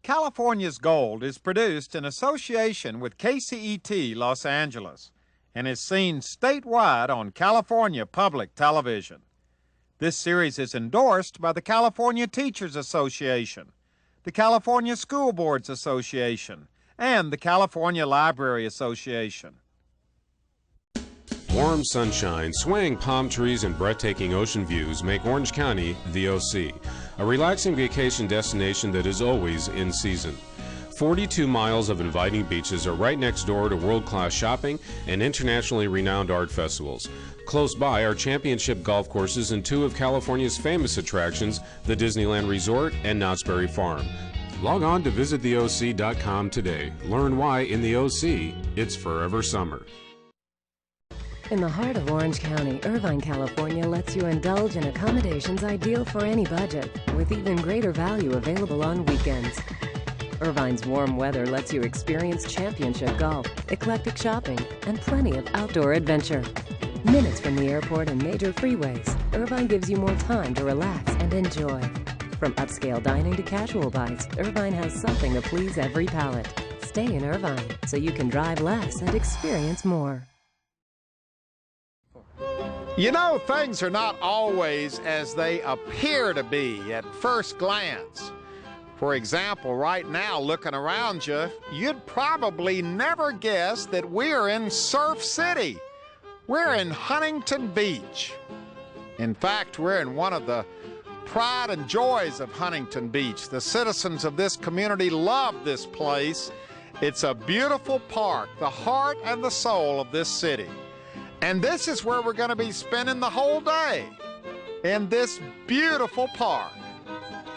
California's Gold is produced in association with KCET Los Angeles and is seen statewide on California Public Television. This series is endorsed by the California Teachers Association, the California School Boards Association, and the California Library Association. Warm sunshine, swaying palm trees, and breathtaking ocean views make Orange County the OC, a relaxing vacation destination that is always in season. 42 miles of inviting beaches are right next door to world-class shopping and internationally renowned art festivals. Close by are championship golf courses and two of California's famous attractions, the Disneyland Resort and Knott's Berry Farm. Log on to visittheoc.com today. Learn why in the OC, it's forever summer. In the heart of Orange County, Irvine, California lets you indulge in accommodations ideal for any budget, with even greater value available on weekends. Irvine's warm weather lets you experience championship golf, eclectic shopping, and plenty of outdoor adventure. Minutes from the airport and major freeways, Irvine gives you more time to relax and enjoy. From upscale dining to casual bites, Irvine has something to please every palate. Stay in Irvine so you can drive less and experience more. You know, things are not always as they appear to be at first glance. For example, right now, looking around you, you'd probably never guess that we're in Surf City. We're in Huntington Beach. In fact, we're in one of the pride and joys of Huntington Beach. The citizens of this community love this place. It's a beautiful park, the heart and the soul of this city. And this is where we're going to be spending the whole day, in this beautiful park,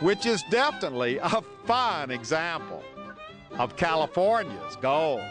which is definitely a fine example of California's gold.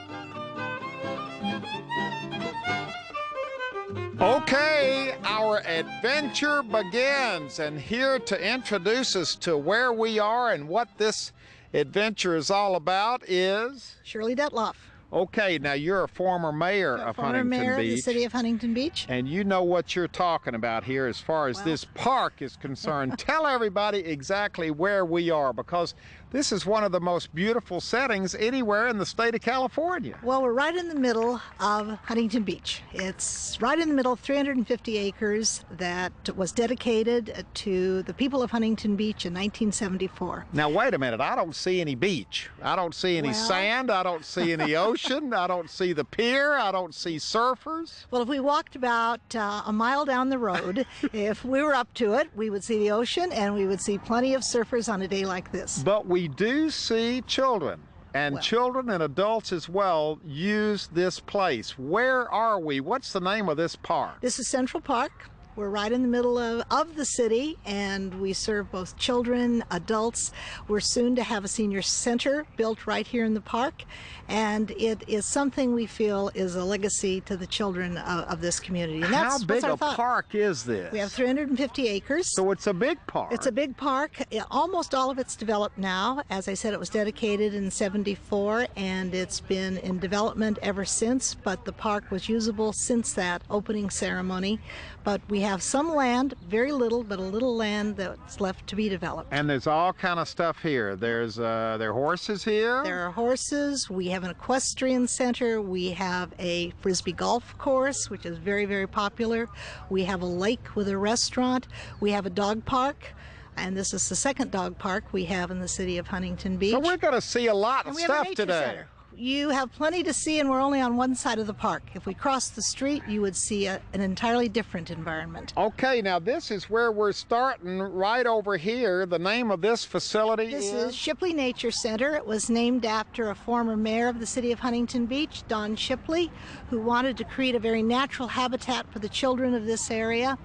Okay, our adventure begins, and here to introduce us to where we are and what this adventure is all about is Shirley Detloff. Okay, now you're a former mayor of Huntington Beach. Former mayor of the city of Huntington Beach. And you know what you're talking about here as far as this park is concerned. Tell everybody exactly where we are, because this is one of the most beautiful settings anywhere in the state of California. Well, we're right in the middle of Huntington Beach. It's right in the middle, 350 acres that was dedicated to the people of Huntington Beach in 1974. Now, wait a minute. I don't see any beach. I don't see any sand. I don't see any ocean. I don't see the pier. I don't see surfers. Well, if we walked about a mile down the road, if we were up to it, we would see the ocean and we would see plenty of surfers on a day like this. But we do see children, and children and adults as well use this place. Where are we? What's the name of this park? This is Central Park. We're right in the middle of the city, and we serve both children, adults. We're soon to have a senior center built right here in the park, and it is something we feel is a legacy to the children of this community. And how big a park is this? We have 350 acres. So it's a big park. It's a big park. Almost all of it's developed now. As I said, it was dedicated in '74, and it's been in development ever since, but the park was usable since that opening ceremony. But we have some land, very little, but a little land that's left to be developed. And there's all kind of stuff here. There are horses here? There are horses. We have an equestrian center. We have a Frisbee golf course, which is very, very popular. We have a lake with a restaurant. We have a dog park. And this is the second dog park we have in the city of Huntington Beach. So we're going to see a lot of stuff today. Center. You have plenty to see, and we're only on one side of the park. If we cross the street, you would see an entirely different environment. Okay, now this is where we're starting, right over here. The name of this facility This is Shipley Nature Center. It was named after a former mayor of the city of Huntington Beach, Don Shipley, who wanted to create a very natural habitat for the children of this area.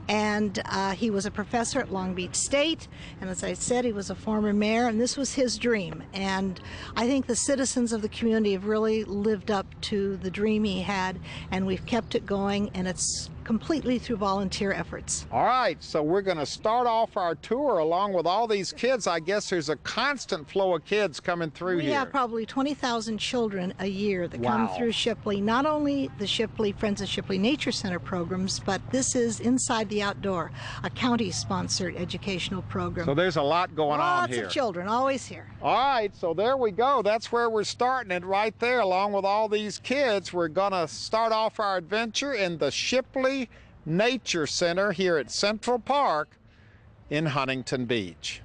And he was a professor at Long Beach State, and as I said, he was a former mayor, and this was his dream. And I think the citizens of the community have really lived up to the dream he had, and we've kept it going, and it's completely through volunteer efforts. All right, so we're going to start off our tour along with all these kids. I guess there's a constant flow of kids coming through here. We have probably 20,000 children a year that come through Shipley. Not only the Shipley Friends of Shipley Nature Center programs, but this is Inside the Outdoor, a county-sponsored educational program. So there's a lot going on here. Lots of children, always here. All right, so there we go. That's where we're starting it right there. Along with all these kids, we're going to start off our adventure in the Shipley Nature Center here at Central Park in Huntington Beach.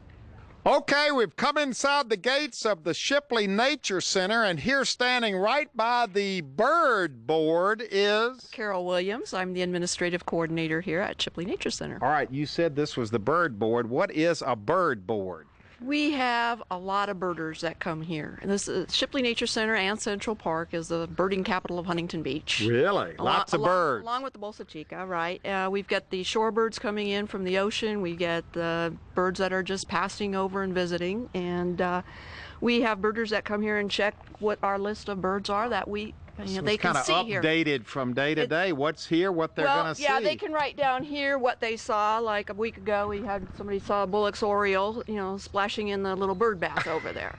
Okay, we've come inside the gates of the Shipley Nature Center, and here standing right by the bird board is... Carol Williams. I'm the administrative coordinator here at Shipley Nature Center. All right, you said this was the bird board. What is a bird board? We have a lot of birders that come here. And this Shipley Nature Center and Central Park is the birding capital of Huntington Beach. Really? Lots of birds. Along with the Bolsa Chica, right. We've got the shorebirds coming in from the ocean. We get the birds that are just passing over and visiting. And we have birders that come here and check what our list of birds are that they can see here. It's kind of updated from day to day. What's here, what they're going to see. Yeah, they can write down here what they saw. Like a week ago, we had somebody saw a Bullock's oriole, splashing in the little bird bath over there.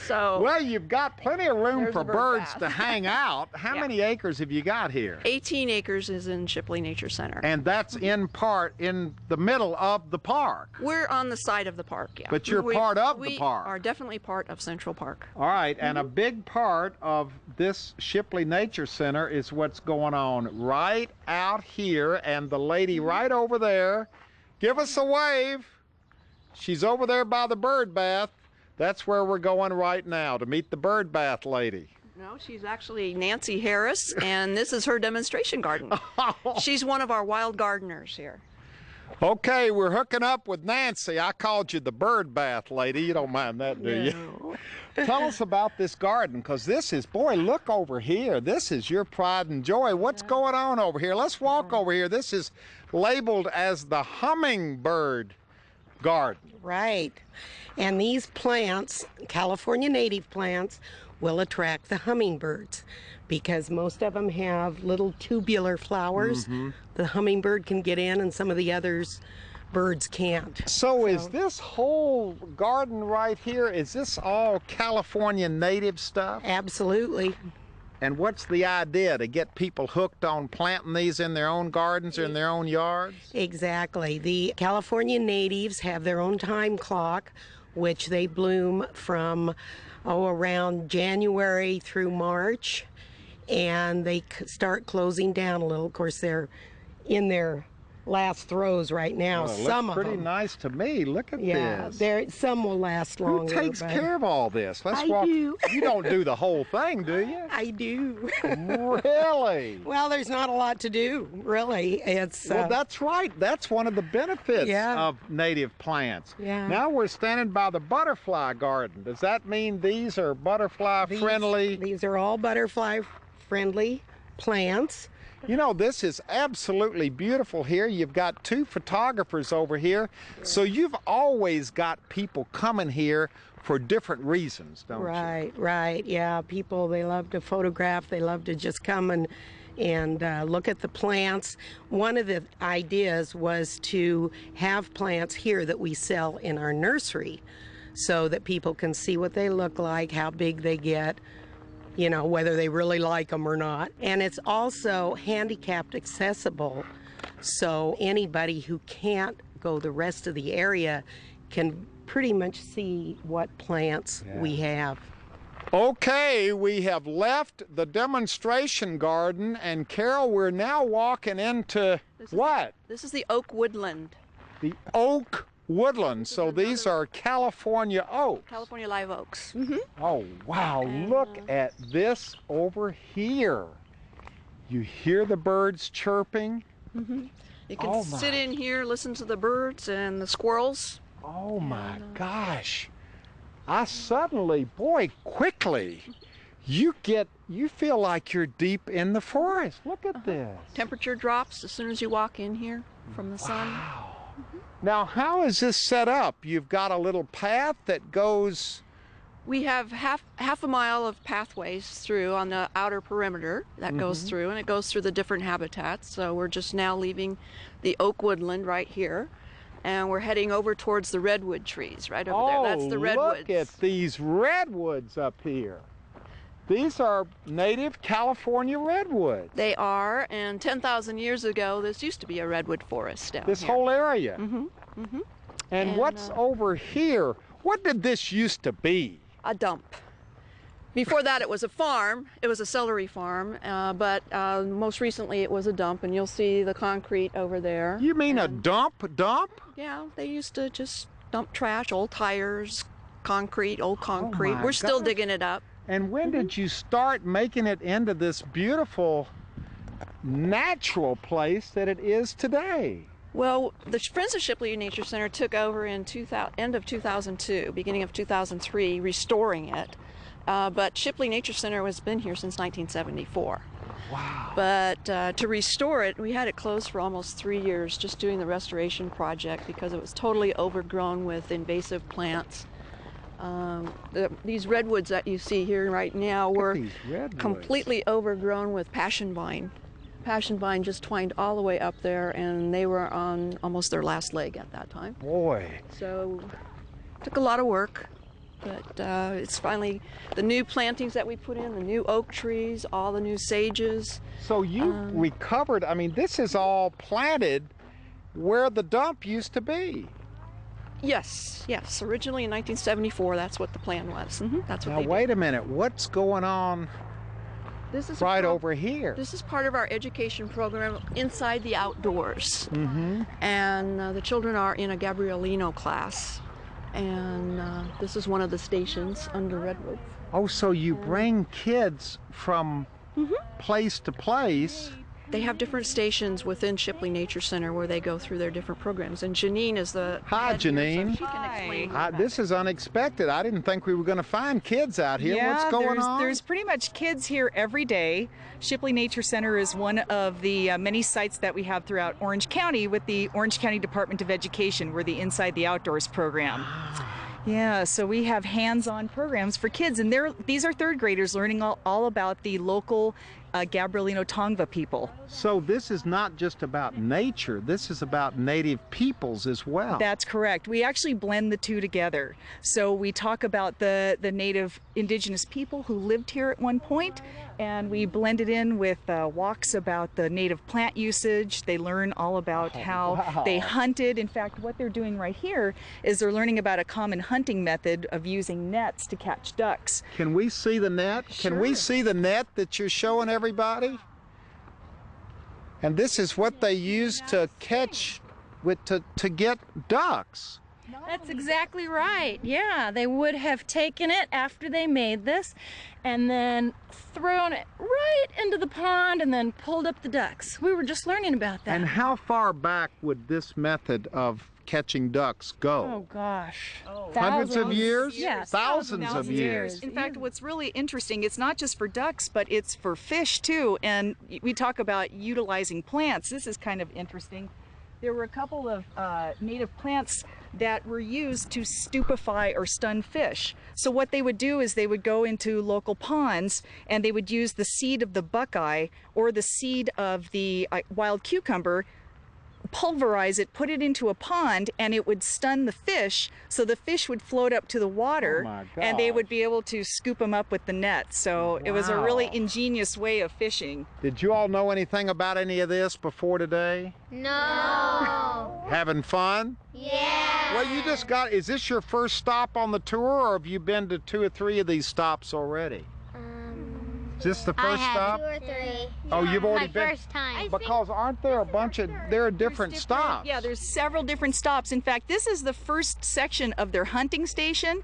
So well, you've got plenty of room for birds to hang out. How Yeah. many acres have you got here? 18 acres is in Shipley Nature Center. And that's in part in the middle of the park. We're on the side of the park, yeah. But you're part of the park. We are definitely part of Central Park. All right, and a big part of this Shipley Nature Center is what's going on right out here, and the lady right over there, give us a wave. She's over there by the bird bath. That's where we're going right now, to meet the bird bath lady. No, she's actually Nancy Harris, and this is her demonstration garden. She's one of our wild gardeners here. Okay, we're hooking up with Nancy. I called you the bird bath lady. You don't mind that, do you? Tell us about this garden, because this is, boy, look over here. This is your pride and joy. What's going on over here? Let's walk over here. This is labeled as the hummingbird garden. Right. And these plants, California native plants, will attract the hummingbirds because most of them have little tubular flowers. The hummingbird can get in and some of the others birds can't. So is this whole garden right here, is this all California native stuff? Absolutely. And what's the idea, to get people hooked on planting these in their own gardens or in their own yards? Exactly. The California natives have their own time clock, which they bloom from around January through March, and they start closing down a little. Of course, they're in their last throws right now. Well, some looks of pretty them. nice to me. Look at Yeah, this. some will last longer. Who takes but care of all this? Let's I walk. do. You don't do the whole thing, do you? I do. Really? Well, there's not a lot to do, really. It's Well, that's right. That's one of the benefits Yeah. of native plants. Yeah. Now we're standing by the butterfly garden. Does that mean these are butterfly friendly? These are all butterfly friendly plants. You know, this is absolutely beautiful here. You've got two photographers over here. So you've always got people coming here for different reasons, don't you? Right, right. Yeah, people, they love to photograph. They love to just come and look at the plants. One of the ideas was to have plants here that we sell in our nursery so that people can see what they look like, how big they get, you know, whether they really like them or not. And it's also handicapped accessible, so anybody who can't go the rest of the area can pretty much see what plants we have. Okay, we have left the demonstration garden, and Carol, we're now walking into what? This is the oak woodland. The oak woodland. So these are California oaks. California live oaks. Oh, wow, look at this over here. You hear the birds chirping? You can sit in here, listen to the birds and the squirrels. Oh my gosh. I suddenly, boy, quickly, you feel like you're deep in the forest. Look at this. Temperature drops as soon as you walk in here from the sun. Now, how is this set up? You've got a little path that goes We have half a mile of pathways through on the outer perimeter that goes through, and it goes through the different habitats. So we're just now leaving the oak woodland right here, and we're heading over towards the redwood trees right over there. That's the redwoods. Look at these redwoods up here. These are native California redwoods. They are, and 10,000 years ago, this used to be a redwood forest down This here. whole area. And what's over here? What did this used to be? A dump. Before that, it was a farm. It was a celery farm, but most recently it was a dump, and you'll see the concrete over there. You mean a dump? Yeah, they used to just dump trash, old tires, concrete, old concrete. my We're still gosh. digging it up. And when did you start making it into this beautiful natural place that it is today? Well, the Friends of Shipley Nature Center took over in end of 2002, beginning of 2003, restoring it. But Shipley Nature Center has been here since 1974. Wow. But to restore it, we had it closed for almost 3 years, just doing the restoration project because it was totally overgrown with invasive plants. These redwoods that you see here right now were these redwoods. completely overgrown with passion vine. Passion vine just twined all the way up there, and they were on almost their last leg at that time. Boy. So it took a lot of work, but it's finally the new plantings that we put in, the new oak trees, all the new sages. So you recovered, I mean, this is all planted where the dump used to be. Yes. Originally in 1974, that's what the plan was. That's what Now they wait a minute, what's going on did. This is right over here? This is part of our education program, Inside the Outdoors. And the children are in a Gabrielino class. And this is one of the stations under Redwood. Oh, so you bring kids from place to place. They have different stations within Shipley Nature Center where they go through their different programs. And Janine is the Hi, head here, so Janine. she can explain. This is unexpected. I didn't think we were going to find kids out here. Yeah, What's going on? There's pretty much kids here every day. Shipley Nature Center is one of the many sites that we have throughout Orange County with the Orange County Department of Education. We're the Inside the Outdoors program. Yeah, so we have hands-on programs for kids, and these are third graders learning all about the local Gabrielino Tongva people. So this is not just about nature, this is about native peoples as well. That's correct. We actually blend the two together. So we talk about the native indigenous people who lived here at one point, and we blend it in with walks about the native plant usage. They learn all about how they hunted. In fact, what they're doing right here is they're learning about a common hunting method of using nets to catch ducks. Can we see the net? Can we see the net that you're showing everybody? And this is what they use to catch, to get ducks. That's exactly right. Yeah, they would have taken it after they made this and then thrown it right into the pond and then pulled up the ducks. We were just learning about that. And how far back would this method of catching ducks go? Oh gosh. Hundreds of years? Yes. Thousands of years. In fact, what's really interesting, it's not just for ducks, but it's for fish too. And we talk about utilizing plants. This is kind of interesting. There were a couple of native plants that were used to stupefy or stun fish. So what they would do is they would go into local ponds and they would use the seed of the buckeye or the seed of the wild cucumber, pulverize it, put it into a pond, and it would stun the fish, so the fish would float up to the water, and they would be able to scoop them up with the net. So it was a really ingenious way of fishing. Did you all know anything about any of this before today? No. Having fun? Yeah. Well, you just got, is this your first stop on the tour, or have you been to 2 or 3 of these stops already? Is this the first stop? I have 2 or 3. Oh, you've already My been? first time. Because aren't there a bunch of, there are different stops. Yeah, there's several different stops. In fact, this is the first section of their hunting station.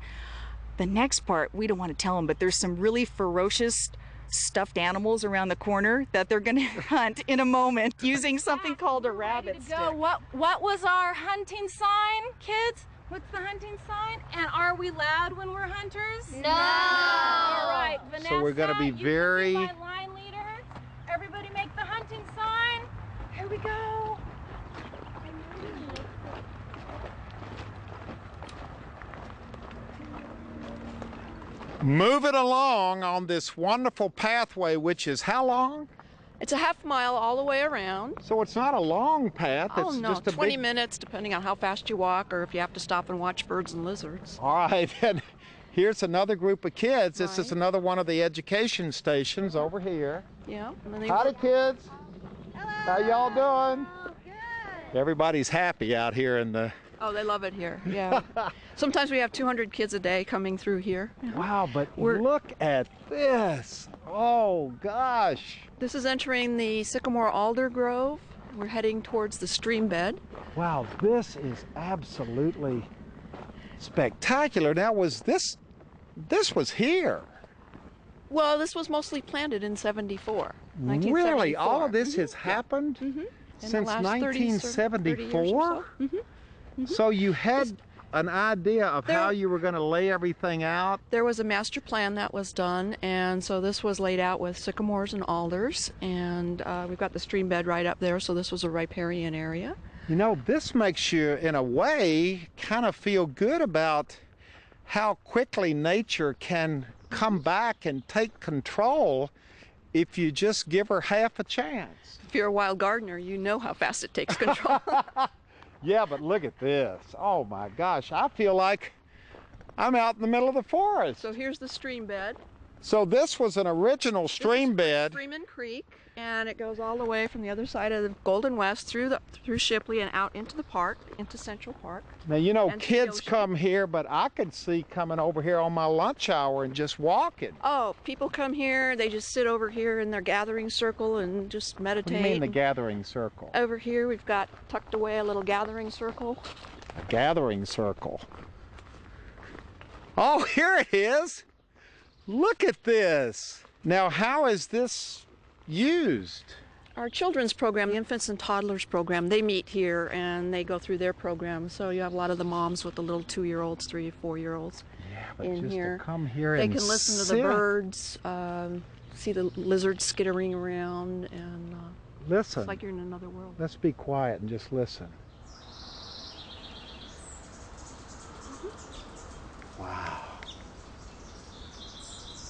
The next part, we don't want to tell them, but there's some really ferocious stuffed animals around the corner that they're going to hunt in a moment using something called a rabbit stick. What was our hunting sign, kids? What's the hunting sign? And are we loud when we're hunters? No. All right, Vanessa, So we're going to be very... you can be my line leader. Everybody make the hunting sign. Here we go. Moving along on this wonderful pathway, which is how long? It's a half mile all the way around. So it's not a long path. Oh, it's no, just a 20 big... minutes, depending on how fast you walk or if you have to stop and watch birds and lizards. All right, and here's another group of kids. This is Right. another one of the education stations over here. Yeah. And then they Howdy, kids. How y'all doing? Everybody's happy out here in the... Oh, they love it here. Yeah. Sometimes we have 200 kids a day coming through here. Wow, but We're- look at this. Oh, gosh. This is entering the Sycamore Alder Grove. We're heading towards the stream bed. Wow, this is absolutely spectacular. Now, was this was here? Well, this was mostly planted in 74. Really? All 1974. of this has happened In the since last 30 years or 1974? so. So you had an idea of how you were going to lay everything out? There was a master plan that was done, and so this was laid out with sycamores and alders, and we've got the stream bed right up there, so this was a riparian area. You know, this makes you, in a way, kind of feel good about how quickly nature can come back and take control if you just give her half a chance. If you're a wild gardener, you know how fast it takes control. Yeah, but look at this. Oh my gosh, I feel like I'm out in the middle of the forest. So here's the stream bed. So this was an original stream bed. Freeman Creek, and it goes all the way from the other side of the Golden West through Shipley and out into the park, into Central Park. Now, you know, And to the kids ocean. come here, but I could see coming over here on my lunch hour and just walking. Oh, people come here, they just sit over here in their gathering circle and just meditate. What do you mean the And gathering circle? over here we've got tucked away a little gathering circle. A gathering circle. Oh, here it is. Look at this. Now, how is this used? Our children's program, the infants and toddlers program, they meet here and they go through their program. So you have a lot of the moms with the little 2-year-olds, 3- or 4-year-olds But in just here. to come here They and can listen to sit. the birds, see the lizards skittering around, and Listen. it's like you're in another world. Let's be quiet and just listen. Wow.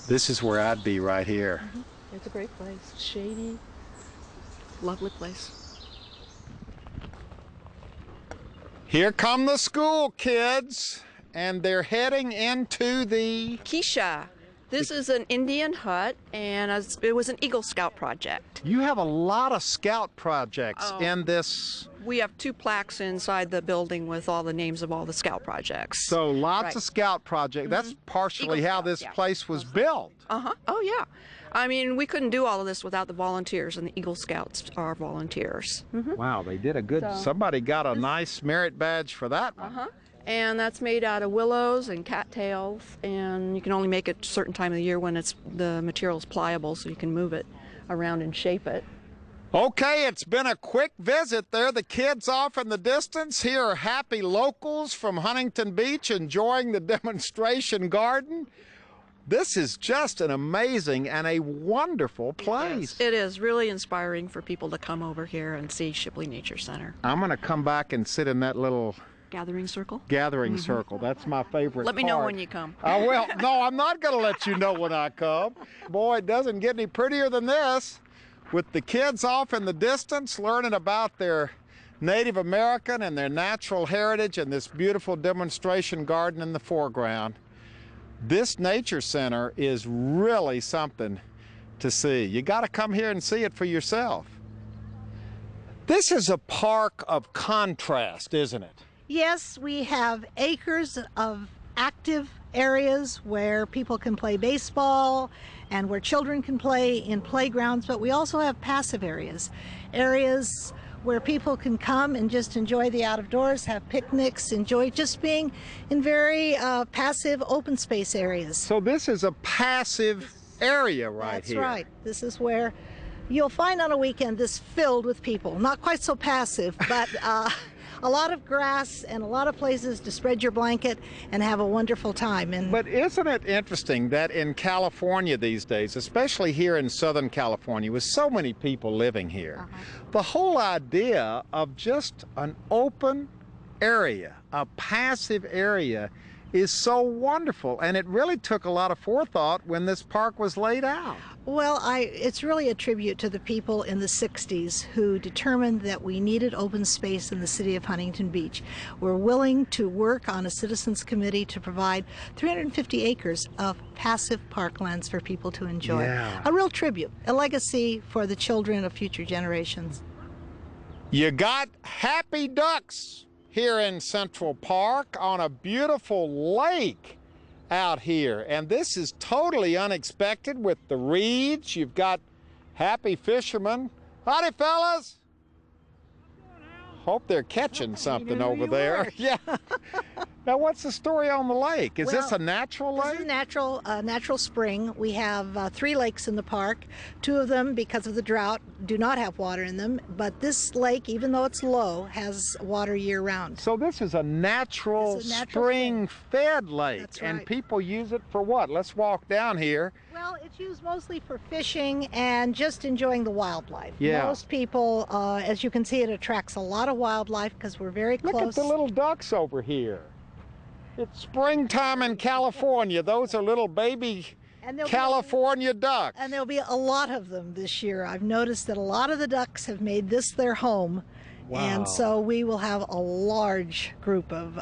This is where I'd be right here. It's a great place. Shady, lovely place. Here come the school kids, and they're heading into the... Keisha. This is an Indian hut, and it was an Eagle Scout project. You have a lot of scout projects Oh. in this, We have 2 plaques inside the building with all the names of all the scout projects. so lots Right. of scout projects. That's partially Eagle how Scout, this yeah. place was built. Uh-huh. Oh, yeah. I mean, we couldn't do all of this without the volunteers, and the Eagle Scouts are volunteers. Wow, they did a good... So- Somebody got a nice merit badge for that one. Uh-huh. And that's made out of willows and cattails, and you can only make it a certain time of the year when the material's pliable, so you can move it around and shape it. Okay, it's been a quick visit there. The kids off in the distance. Here are happy locals from Huntington Beach enjoying the demonstration garden. This is just an amazing and a wonderful place. It is really inspiring for people to come over here and see Shipley Nature Center. I'm going to come back and sit in that little Gathering circle. gathering circle. That's my favorite Let me know part. when you come. Well, no, I'm not going to let you know when I come. Boy, it doesn't get any prettier than this. With the kids off in the distance learning about their Native American and their natural heritage and this beautiful demonstration garden in the foreground. This nature center is really something to see. You got to come here and see it for yourself. This is a park of contrast, isn't it? Yes, we have acres of active areas where people can play baseball and where children can play in playgrounds, but we also have passive areas, areas where people can come and just enjoy the outdoors, have picnics, enjoy just being in very passive open space areas. So this is a passive area right That's here. right. This is where you'll find on a weekend this filled with people. Not quite so passive, but a lot of grass and a lot of places to spread your blanket and have a wonderful time. And But isn't it interesting that in California these days, especially here in Southern California, with so many people living here, the whole idea of just an open area, a passive area, is so wonderful, and it really took a lot of forethought when this park was laid out. Well, it's really a tribute to the people in the 60s who determined that we needed open space in the city of Huntington Beach. We're willing to work on a citizens committee to provide 350 acres of passive parklands for people to enjoy. Yeah. A real tribute, a legacy for the children of future generations. You got happy ducks here in Central Park on a beautiful lake out here, and this is totally unexpected with the reeds. You've got happy fishermen. Howdy, fellas. Hope they're catching something over there. Yeah. Now, what's the story on the lake? Is this a natural lake? This is a natural spring. We have 3 lakes in the park. 2 of them, because of the drought, do not have water in them. But this lake, even though it's low, has water year-round. So this is a natural spring-fed lake. That's right. And people use it for what? Let's walk down here. Well, it's used mostly for fishing and just enjoying the wildlife. Yeah. Most people, as you can see, it attracts a lot of wildlife because we're very close. Look at the little ducks over here. It's springtime in California. Those are little baby California ducks. And there'll be a lot of them this year. I've noticed that a lot of the ducks have made this their home. Wow. And so we will have a large group of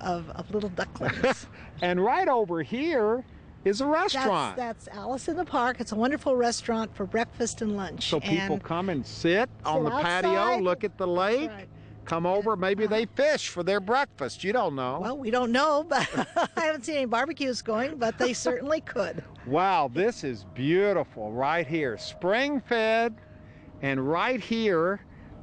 little ducklings. And right over here is a restaurant. That's Alice in the Park. It's a wonderful restaurant for breakfast and lunch. So people come and sit on the patio, look at the lake. Right. Come over, maybe they fish for their breakfast. You don't know. Well, we don't know, but I haven't seen any barbecues going, but they certainly could. Wow, this is beautiful right here. Spring-fed, and right here,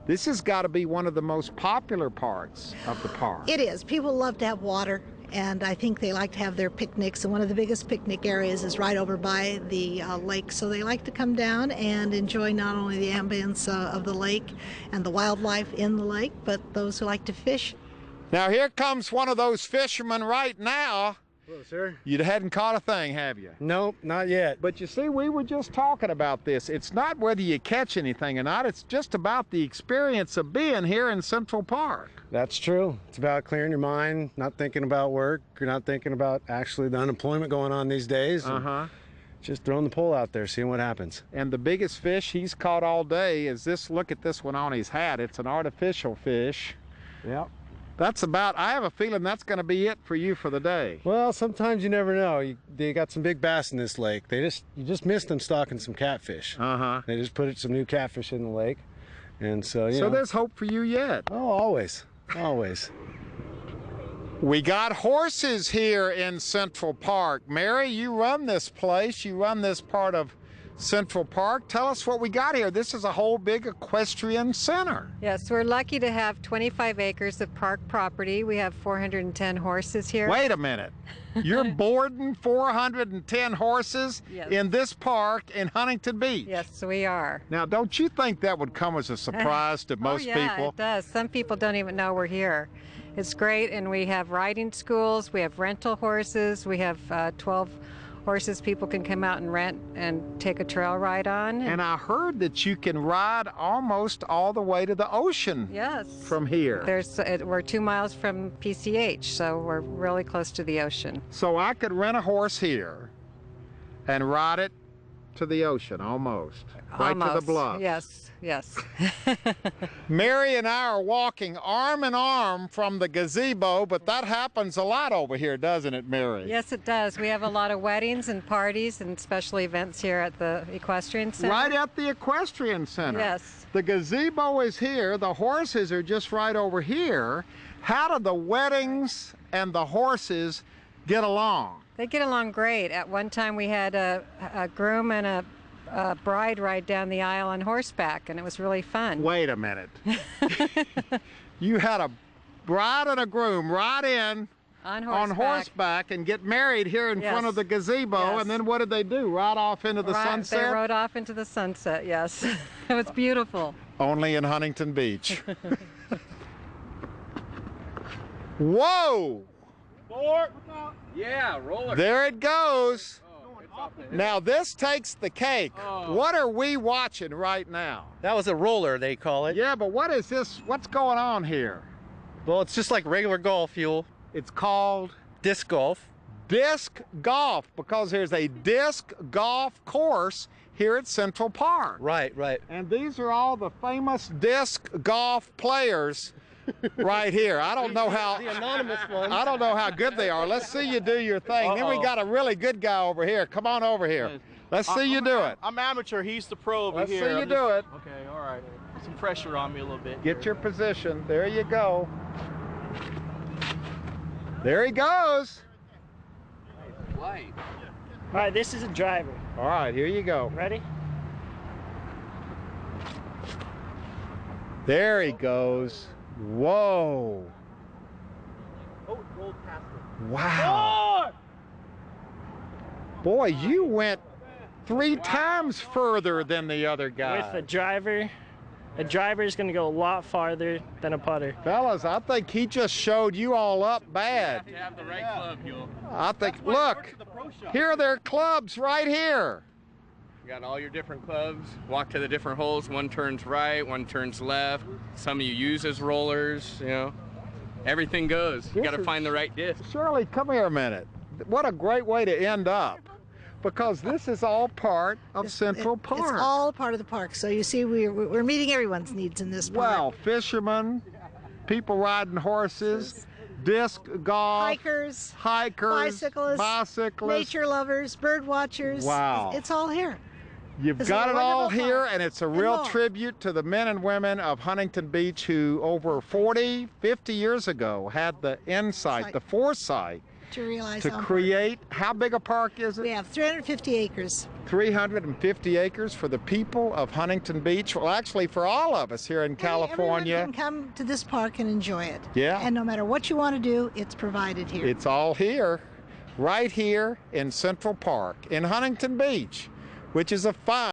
this has got to be one of the most popular parts of the park. It is. People love to have water, and I think they like to have their picnics, and one of the biggest picnic areas is right over by the lake, so they like to come down and enjoy not only the ambience of the lake and the wildlife in the lake, but those who like to fish. Now here comes one of those fishermen right now. Hello, sir. You hadn't caught a thing, have you? Nope, not yet. But you see, we were just talking about this. It's not whether you catch anything or not, it's just about the experience of being here in Central Park. That's true. It's about clearing your mind, not thinking about work. You're not thinking about actually the unemployment going on these days. Just throwing the pole out there, seeing what happens. And the biggest fish he's caught all day is this. Look at this one on his hat. It's an artificial fish. Yep. That's about, I have a feeling that's going to be it for you for the day. Well, sometimes you never know. They got some big bass in this lake. You just missed them stocking some catfish. They just put some new catfish in the lake. And so, you know. There's hope for you yet. Oh, always. Always. We got horses here in Central Park. Mary, you run this place. You run this part of Central Park. Tell us what we got here. This is a whole big equestrian center. Yes, we're lucky to have 25 acres of park property. We have 410 horses here. Wait a minute. You're boarding 410 horses in this park in Huntington Beach? Yes, we are. Now, don't you think that would come as a surprise to most people? Yeah, it does. Some people don't even know we're here. It's great, and we have riding schools, we have rental horses, we have 12 horses people can come out and rent and take a trail ride on. And I heard that you can ride almost all the way to the ocean from here. We're 2 miles from PCH, so we're really close to the ocean. So I could rent a horse here and ride it to the ocean almost. Right to the bluff. Yes, yes. Mary and I are walking arm in arm from the gazebo, but that happens a lot over here, doesn't it, Mary? Yes, it does. We have a lot of weddings and parties and special events here at the Equestrian Center. Right at the Equestrian Center. Yes. The gazebo is here. The horses are just right over here. How do the weddings and the horses get along? They get along great. At one time we had a groom and a bride ride down the aisle on horseback, and it was really fun. Wait a minute. You had a bride and a groom ride in on horseback and get married here in front of the gazebo, and then what did they do? Ride off into the sunset? They rode off into the sunset, yes. It was beautiful. Only in Huntington Beach. Whoa! Yeah, roller. There it goes. Now this takes the cake. What are we watching right now? That was a roller, they call it. Yeah, but what is this? What's going on here? Well, it's just like regular golf fuel. It's called? Disc golf. disc golf because there's a disc golf course here at Central Park. Right, right. And these are all the famous disc golf players right here. I don't know how The anonymous ones. I don't know how good they are. Let's see you do your thing. Then we got a really good guy over here. Come on over here. Let's see you do it. I'm amateur. He's the pro over Let's here. see you do it. Okay, all right. Some pressure on me a little bit. Get your position. There you go. There he goes. Light. All right, this is a driver. All right, here you go. Ready? There he goes. Whoa. Oh, rolled past it. Wow. Boy, you went 3 times further than the other guy. With a driver is going to go a lot farther than a putter. Fellas, I think he just showed you all up bad. You have to have the right club, Huell. I think, look, here are their clubs right here. You got all your different clubs. Walk to the different holes. One turns right, one turns left. Some you use as rollers, you know. Everything goes. You got to find the right disc. Shirley, come here a minute. What a great way to end up. Because this is all part of Central Park. It's all part of the park. So you see, we're meeting everyone's needs in this park. Well, fishermen, people riding horses, disc golf, hikers, bicyclists, nature lovers, bird watchers. Wow. It's all here. You've It's got a it all wonderful here, park. and it's a And real more. tribute to the men and women of Huntington Beach who over 40, 50 years ago had the insight, the foresight To realize to how create, how big a park is it? we have 350 acres. 350 acres for the people of Huntington Beach. Well, actually for all of us here in California. Everyone can come to this park and enjoy it. Yeah. And no matter what you want to do, it's provided here. It's all here, right here in Central Park, in Huntington Beach, which is a fine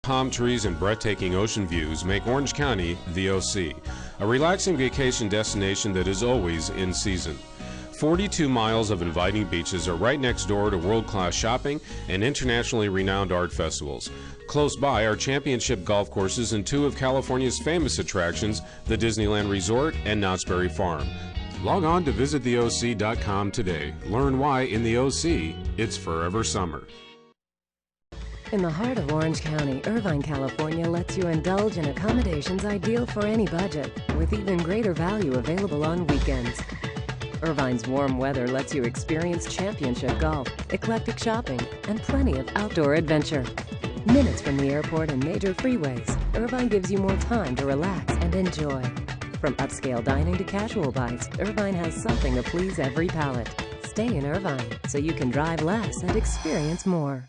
Palm trees and breathtaking ocean views make Orange County the OC, a relaxing vacation destination that is always in season. 42 miles of inviting beaches are right next door to world-class shopping and internationally renowned art festivals. Close by are championship golf courses and 2 of California's famous attractions, the Disneyland Resort and Knott's Berry Farm. Log on to visittheoc.com today. Learn why in the OC, it's forever summer. In the heart of Orange County, Irvine, California lets you indulge in accommodations ideal for any budget, with even greater value available on weekends. Irvine's warm weather lets you experience championship golf, eclectic shopping, and plenty of outdoor adventure. Minutes from the airport and major freeways, Irvine gives you more time to relax and enjoy. From upscale dining to casual bites, Irvine has something to please every palate. Stay in Irvine so you can drive less and experience more.